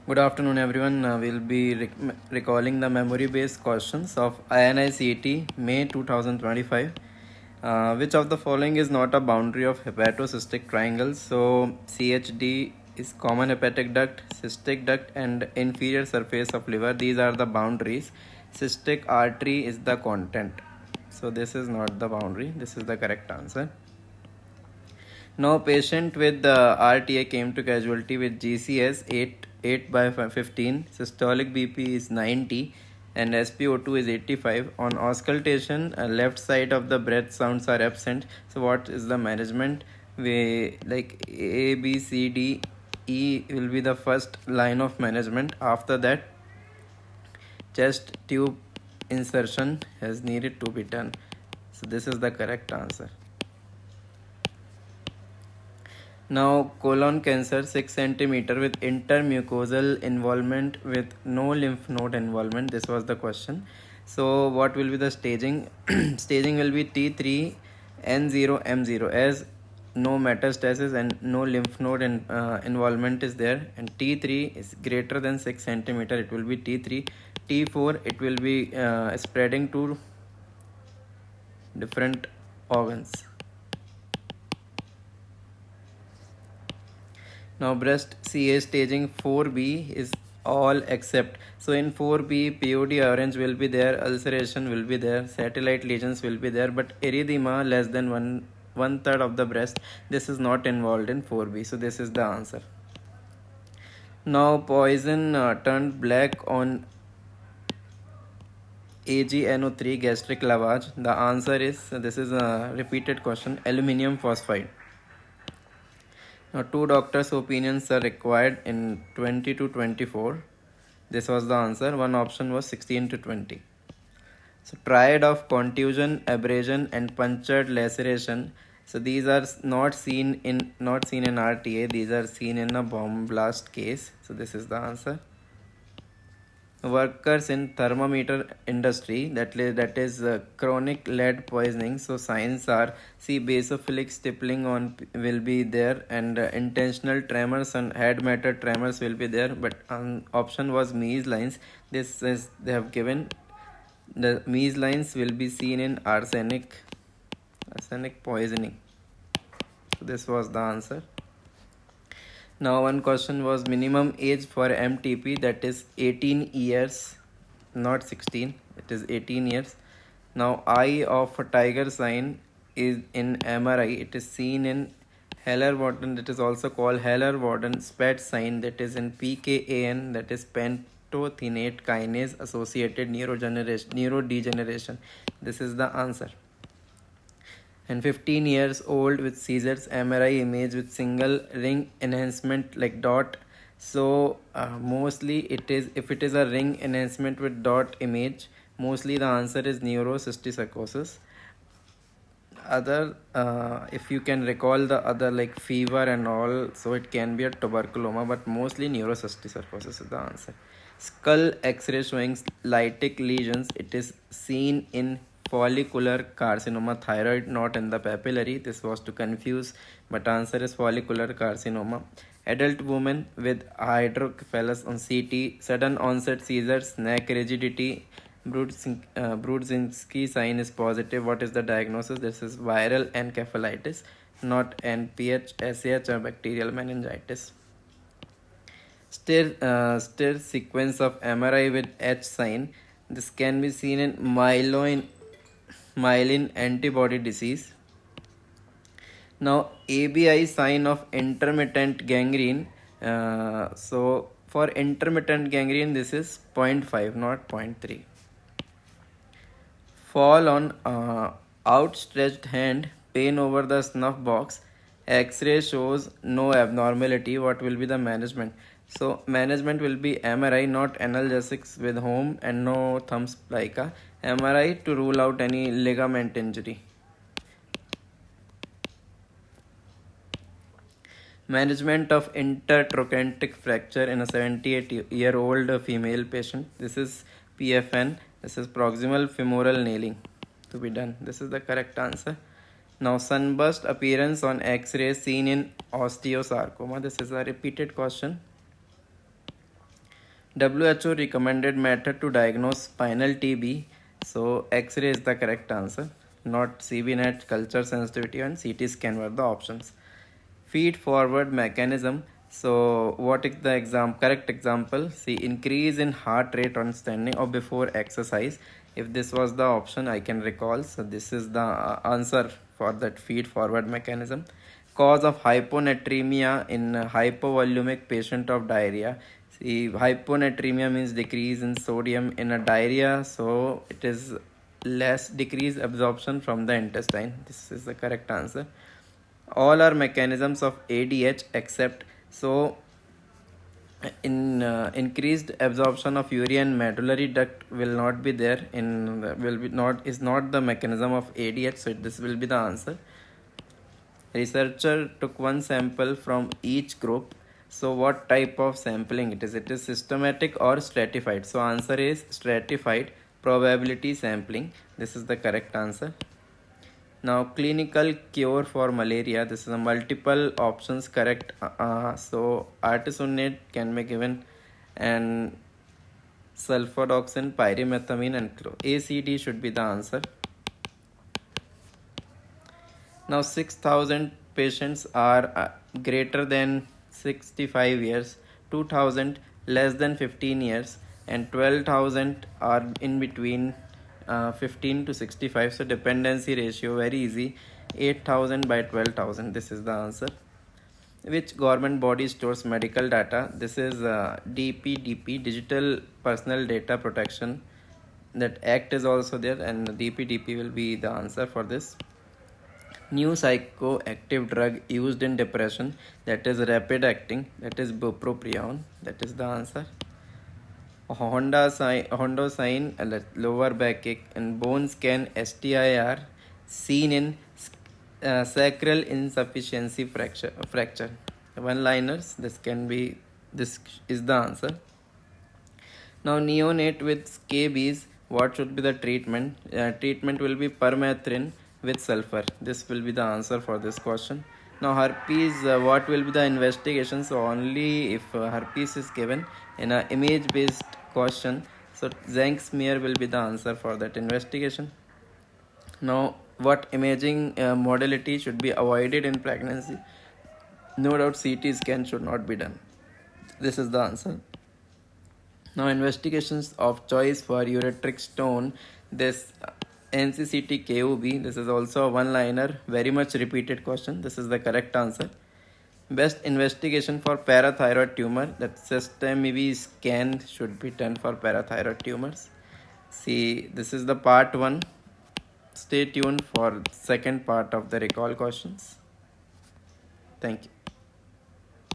Good afternoon, everyone. We'll be recalling the memory-based questions of INICET May 2025. Which of the following is not a boundary of hepatocystic triangles? So CHD is common hepatic duct, cystic duct, and inferior surface of liver. These are the boundaries. Cystic artery is the content. So this is not the boundary. This is the correct answer. Now, patient with RTA came to casualty with GCS 8/15, systolic BP is 90, and SpO2 is 85. On auscultation, left side of the breath sounds are absent. So, what is the management? We like A, B, C, D, E will be the first line of management. After that, chest tube insertion has needed to be done. So, this is the correct answer. Now, colon cancer 6 centimeter with intermucosal involvement with no lymph node involvement. This was the question. So, what will be the staging? Staging will be T3, N0, M0 as no metastasis and no lymph node involvement is there, and T3 is greater than 6 centimeter. It will be T3. T4 it will be spreading to different organs. Now breast CA staging 4B is all except. So in 4B, POD orange will be there, ulceration will be there, satellite lesions will be there, but erythema less than one third of the breast. This is not involved in 4B. So this is the answer. Now poison turned black on AgNO3 gastric lavage. The answer is, this is a repeated question, aluminium phosphide. Now, two doctors' opinions are required in 20 to 24. This was the answer. One option was 16 to 20. So, triad of contusion, abrasion, and punctured laceration. So, these are not seen in RTA. These are seen in a bomb blast case. So, this is the answer. Workers in thermometer industry, that is chronic lead poisoning. So signs are, see, basophilic stippling on will be there, and intentional tremors and head matter tremors will be there, but option was measlines. This is, they have given the measlines will be seen in arsenic poisoning. So this was the answer. Now one question was minimum age for MTP, that is 18 years, not 16, it is 18 years. Now eye of a tiger sign is in MRI, it is seen in Haller-Warden, it is also called Haller-Warden SPET sign, that is in PKAN, that is pantothenate kinase associated neurodegeneration. This is the answer. And 15 years old with seizures, MRI image with single ring enhancement like dot. So mostly it is, if it is a ring enhancement with dot image, mostly the answer is neurocystic psychosis. Other if you can recall the other like fever and all, so it can be a tuberculoma, but mostly neurocystic psychosis is the answer. Skull X-ray showing lytic lesions, it is seen in follicular carcinoma, thyroid, not in the papillary. This was to confuse, but answer is follicular carcinoma. Adult woman with hydrocephalus on CT, sudden onset seizures, neck rigidity, Brudzinski sign is positive. What is the diagnosis? This is viral encephalitis, not NPH, SH, or bacterial meningitis. Stir sequence of MRI with H sign. This can be seen in myelin antibody disease. Now ABI sign of intermittent gangrene. So for intermittent gangrene, this is 0.5, not 0.3. Fall on outstretched hand, pain over the snuff box. X-ray shows no abnormality. What will be the management? So management will be MRI, not analgesics with home, and no thumb spica. MRI to rule out any ligament injury. Management of intertrochanteric fracture in a 78-year-old female patient. This is PFN. This is proximal femoral nailing to be done. This is the correct answer. Now sunburst appearance on X-ray seen in osteosarcoma. This is a repeated question. WHO recommended method to diagnose spinal TB. So X-ray is the correct answer. Not CBNet, culture sensitivity and CT scan were the options. Feed forward mechanism. So what is the correct example? See, increase in heart rate on standing or before exercise. If this was the option, I can recall. So this is the answer for that feed forward mechanism. Cause of hyponatremia in hypovolumic patient of diarrhea. See, hyponatremia means decrease in sodium in a diarrhea, so it is less decreased absorption from the intestine. This is the correct answer. All are mechanisms of ADH except so in increased absorption of urea and medullary duct will not be there in will be not is not the mechanism of ADH, so this will be the answer. Researcher took one sample from each group. So what type of sampling it is? It is systematic or stratified. So answer is stratified probability sampling. This is the correct answer. Now clinical cure for malaria. This is a multiple options correct. So artesunate can be given and sulfadoxine, pyrimethamine and ACD should be the answer. Now 6,000 patients are greater than 65 years, 2,000 less than 15 years and 12,000 are in between 15 to 65. So dependency ratio very easy, 8,000 by 12,000. This is the answer. Which government body stores medical data? This is DPDP, Digital Personal Data Protection. That act is also there and DPDP will be the answer for this. New psychoactive drug used in depression, that is rapid acting, that is bupropion. That is the answer. Honda sign, lower backache and bone scan STIR seen in sacral insufficiency fracture. One liners. This is the answer. Now neonate with scabies, what should be the treatment? Treatment will be permethrin with sulfur. This will be the answer for this question. Now herpes, what will be the investigation? So only if herpes is given in an image based question, so zinc smear will be the answer for that investigation. Now what imaging modality should be avoided in pregnancy? No doubt CT scan should not be done. This is the answer. Now investigations of choice for ureteric stone, this NCCT KUB, this is also a one liner, very much repeated question. This is the correct answer. Best investigation for parathyroid tumor, that systemic scan should be done for parathyroid tumors. See, this is the part 1. Stay tuned for second part of the recall questions. Thank you.